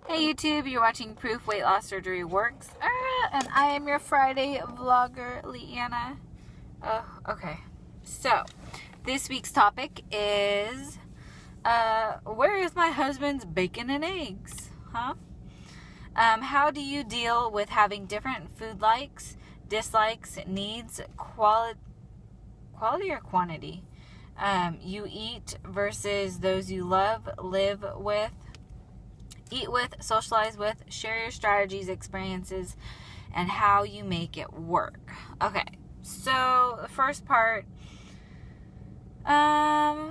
Hey YouTube, you're watching Proof Weight Loss Surgery Works, and I am your Friday vlogger, Leanna. Oh, okay. So, this week's topic is, where is my husband's bacon and eggs? Huh? How do you deal with having different food likes, dislikes, needs, quality or quantity? You eat versus those you love, live with, eat with, socialize with, share your strategies, experiences, and how you make it work. Okay, so the first part, how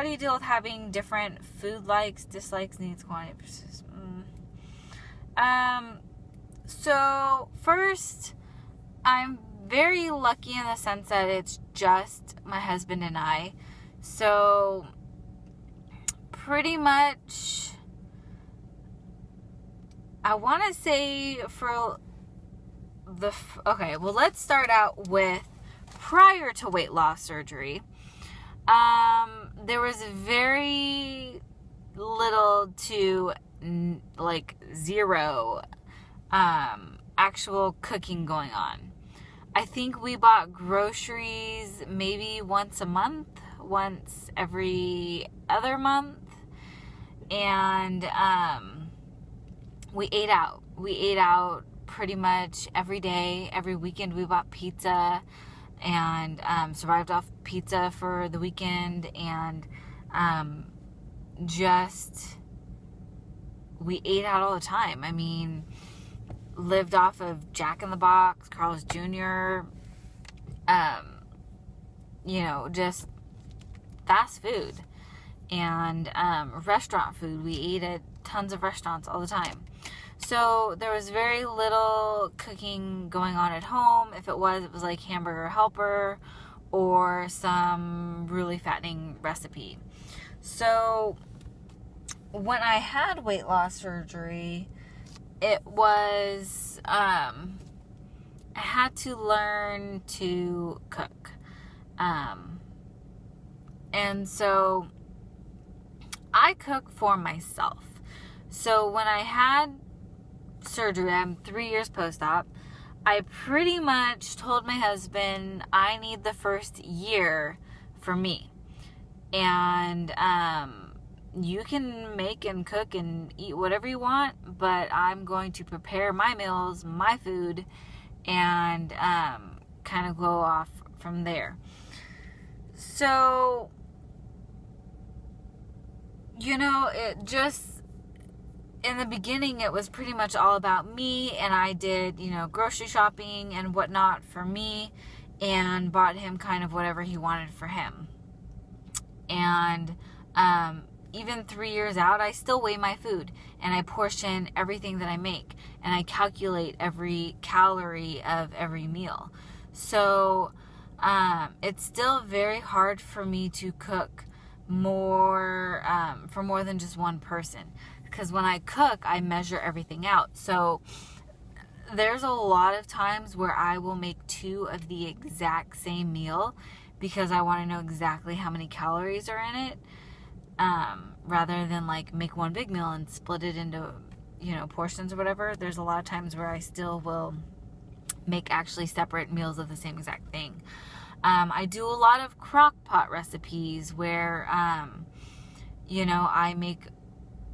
do you deal with having different food likes, dislikes, needs, quantity versus, so first, I'm very lucky in the sense that it's just my husband and I, so pretty much, I want to say okay, well, let's start out with prior to weight loss surgery. There was very little to like zero actual cooking going on. I think we bought groceries maybe once a month, once every other month. And we ate out. We ate out pretty much every day. Every weekend we bought pizza and survived off pizza for the weekend. And we ate out all the time. I mean, lived off of Jack in the Box, Carl's Jr., just fast food. And restaurant food. We ate at tons of restaurants all the time. So there was very little cooking going on at home. If it was like Hamburger Helper or some really fattening recipe. So when I had weight loss surgery, it was, I had to learn to cook. And so I cook for myself. So when I had surgery, I'm 3 years post-op, I pretty much told my husband I need the first year for me. And you can make and cook and eat whatever you want, but I'm going to prepare my meals, my food, and kind of go off from there. So, it just, in the beginning, it was pretty much all about me, and I did, grocery shopping and whatnot for me, and bought him kind of whatever he wanted for him. And even 3 years out, I still weigh my food, and I portion everything that I make, and I calculate every calorie of every meal. So, it's still very hard for me to cook more for more than just one person, because when I cook, I measure everything out. So there's a lot of times where I will make two of the exact same meal because I want to know exactly how many calories are in it, rather than like make one big meal and split it into portions or whatever. There's a lot of times where I still will make actually separate meals of the same exact thing. I do a lot of crock pot recipes where, I make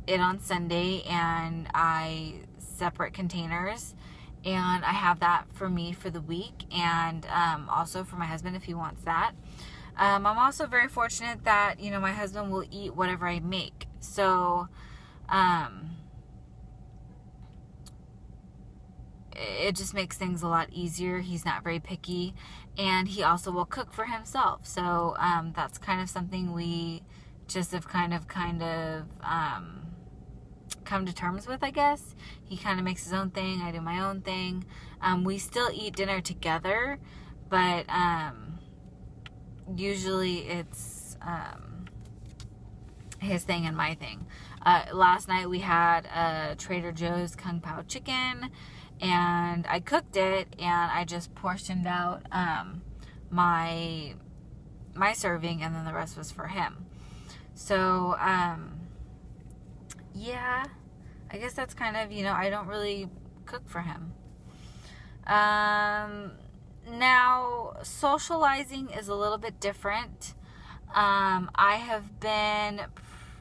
it on Sunday and I separate containers, and I have that for me for the week, and also for my husband if he wants that. I'm also very fortunate that, my husband will eat whatever I make. So, it just makes things a lot easier. He's not very picky, and he also will cook for himself. So that's kind of something we just have kind of come to terms with, I guess. He kind of makes his own thing, I do my own thing. We still eat dinner together, but usually it's his thing and my thing. Last night we had a Trader Joe's Kung Pao chicken, and I cooked it, and I just portioned out my serving, and then the rest was for him. So yeah, I guess that's kind of, I don't really cook for him. Now, socializing is a little bit different. I have been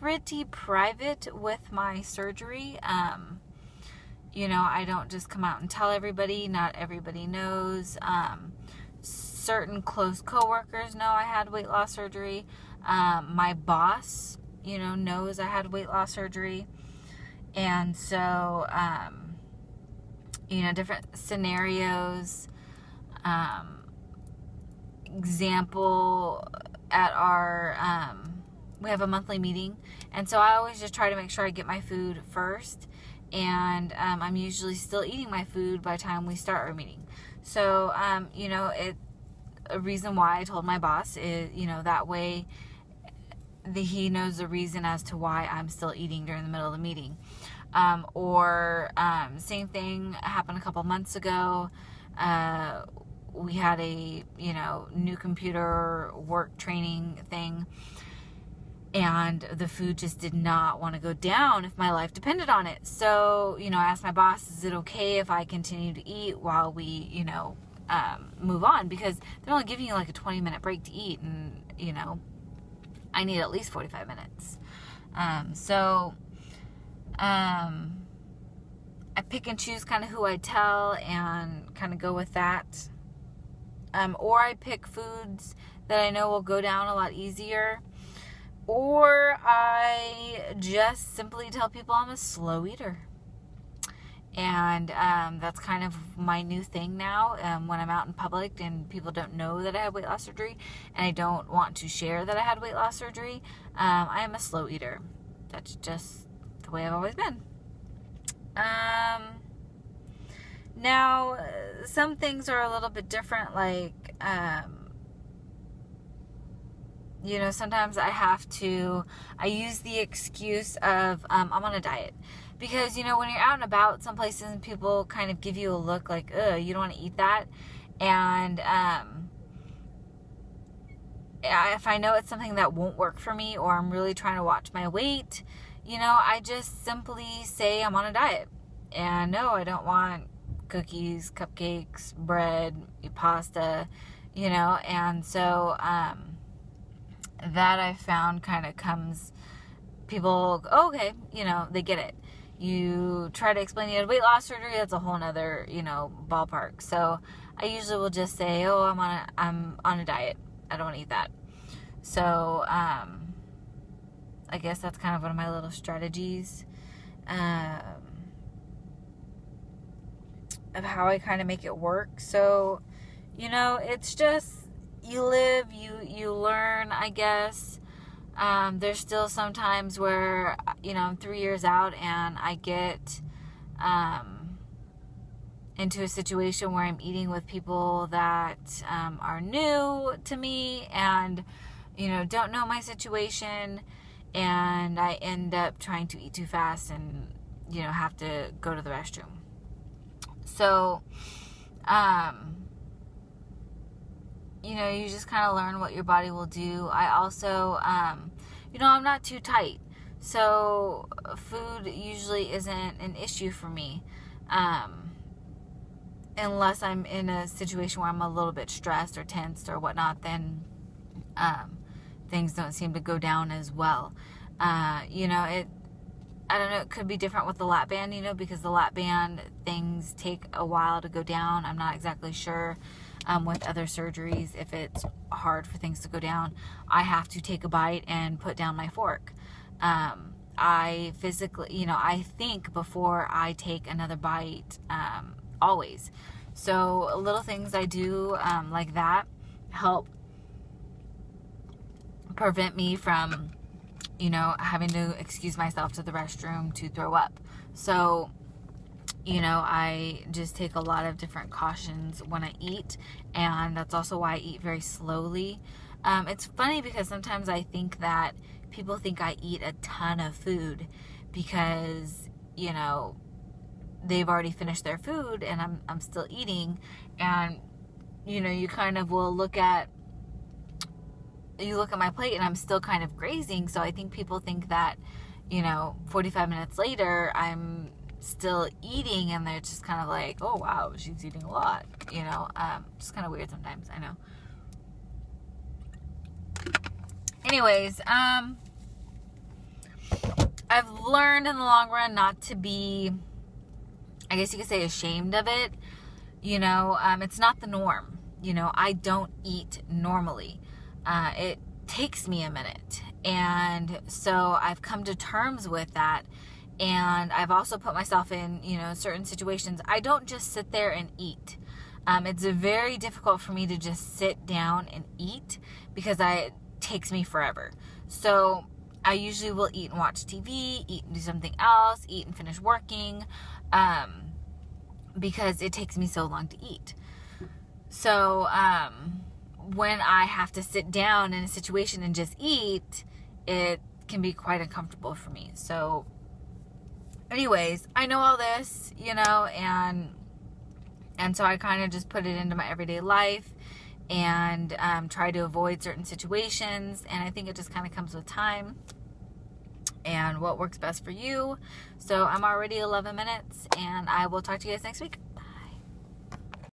pretty private with my surgery. I don't just come out and tell everybody. Not everybody knows. Certain close coworkers know I had weight loss surgery. My boss, knows I had weight loss surgery. And so, different scenarios. Example, at our, we have a monthly meeting. And so I always just try to make sure I get my food first. And I'm usually still eating my food by the time we start our meeting. So, a reason why I told my boss is, that way he knows the reason as to why I'm still eating during the middle of the meeting. Same thing happened a couple months ago. We had a, new computer work training thing. And the food just did not want to go down if my life depended on it. So, I asked my boss, is it okay if I continue to eat while we, move on? Because they're only giving you like a 20-minute break to eat. And, I need at least 45 minutes. I pick and choose kind of who I tell and kind of go with that. Or I pick foods that I know will go down a lot easier. Or I just simply tell people I'm a slow eater. And that's kind of my new thing now. When I'm out in public and people don't know that I had weight loss surgery, and I don't want to share that I had weight loss surgery, I am a slow eater. That's just the way I've always been. Now, some things are a little bit different, like, sometimes I use the excuse of, I'm on a diet. Because, when you're out and about some places and people kind of give you a look like, ugh, you don't want to eat that. And, if I know it's something that won't work for me, or I'm really trying to watch my weight, I just simply say I'm on a diet. And no, I don't want cookies, cupcakes, bread, pasta, and so, that I found kind of comes, people, okay, they get it. You try to explain you had weight loss surgery, that's a whole nother, ballpark. So I usually will just say, oh, I'm on a diet. I don't want to eat that. So, I guess that's kind of one of my little strategies, of how I kind of make it work. So, it's just, you live, you learn, I guess. There's still some times where, I'm 3 years out and I get into a situation where I'm eating with people that are new to me and, don't know my situation, and I end up trying to eat too fast and, have to go to the restroom. So, you just kind of learn what your body will do. I also, I'm not too tight. So food usually isn't an issue for me. Unless I'm in a situation where I'm a little bit stressed or tensed or whatnot, then things don't seem to go down as well. I don't know, it could be different with the lap band, because the lap band things take a while to go down. I'm not exactly sure. With other surgeries, if it's hard for things to go down, I have to take a bite and put down my fork. I physically, I think before I take another bite, always. So little things I do like that help prevent me from, having to excuse myself to the restroom to throw up. So, I just take a lot of different cautions when I eat, and that's also why I eat very slowly. It's funny because sometimes I think that people think I eat a ton of food because, they've already finished their food and I'm still eating, and, you kind of will look at my plate and I'm still kind of grazing, so I think people think that, 45 minutes later, I'm still eating, and they're just kind of like, oh wow, she's eating a lot, just kind of weird sometimes, I know. Anyways, I've learned in the long run not to be, I guess you could say, ashamed of it. It's not the norm. I don't eat normally. It takes me a minute. And so I've come to terms with that. And I've also put myself in, certain situations. I don't just sit there and eat. It's very difficult for me to just sit down and eat because it takes me forever. So I usually will eat and watch TV, eat and do something else, eat and finish working, because it takes me so long to eat. So when I have to sit down in a situation and just eat, it can be quite uncomfortable for me. So anyways, I know all this, and so I kind of just put it into my everyday life and try to avoid certain situations, and I think it just kind of comes with time and what works best for you. So I'm already 11 minutes, and I will talk to you guys next week.